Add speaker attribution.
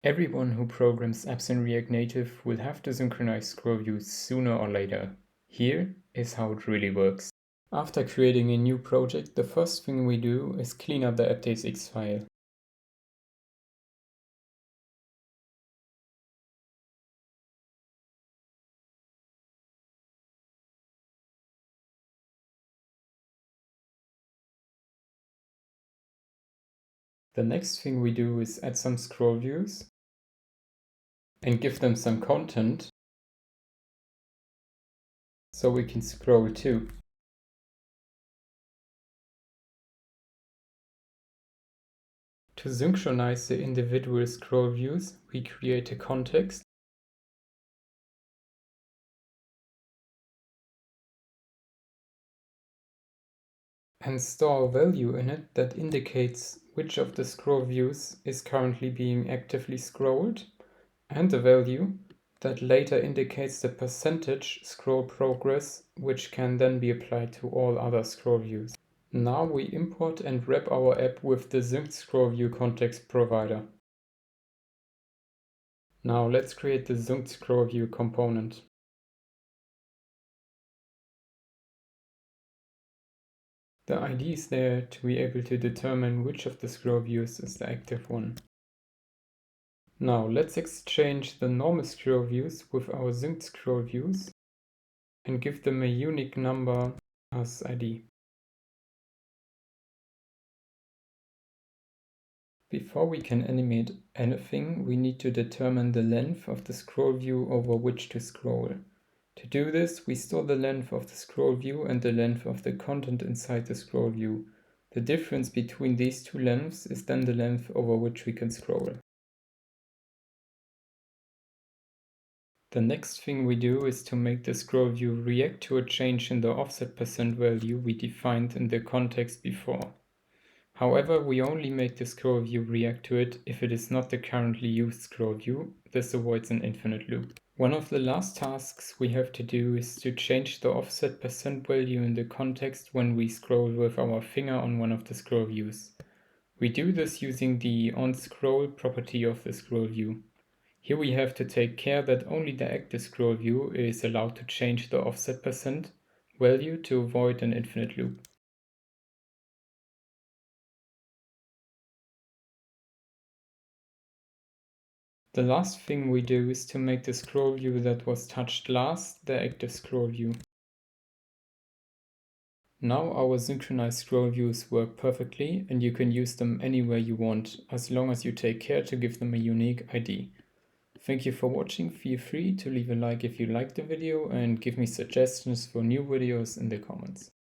Speaker 1: Everyone who programs apps in React Native will have to synchronize ScrollViews sooner or later. Here is how it really works. After creating a new project, the first thing we do is clean up the updatesx file. The next thing we do is add some scroll views and give them some content so we can scroll too. To synchronize the individual scroll views, we create a context and store a value in it that indicates which of the scroll views is currently being actively scrolled, and a value that later indicates the percentage scroll progress, which can then be applied to all other scroll views. Now we import and wrap our app with the synced scroll view context provider. Now let's create the synced scroll view component. The ID is there to be able to determine which of the scroll views is the active one. Now let's exchange the normal scroll views with our synced scroll views and give them a unique number as ID. Before we can animate anything, we need to determine the length of the scroll view over which to scroll. To do this, we store the length of the scroll view and the length of the content inside the scroll view. The difference between these two lengths is then the length over which we can scroll. The next thing we do is to make the scroll view react to a change in the offset percent value we defined in the context before. However, we only make the scroll view react to it if it is not the currently used scroll view. This avoids an infinite loop. One of the last tasks we have to do is to change the offset percent value in the context when we scroll with our finger on one of the scroll views. We do this using the onScroll property of the scroll view. Here we have to take care that only the active scroll view is allowed to change the offset percent value to avoid an infinite loop. The last thing we do is to make the scroll view that was touched last the active scroll view. Now our synchronized scroll views work perfectly and you can use them anywhere you want, as long as you take care to give them a unique ID. Thank you for watching. Feel free to leave a like if you liked the video and give me suggestions for new videos in the comments.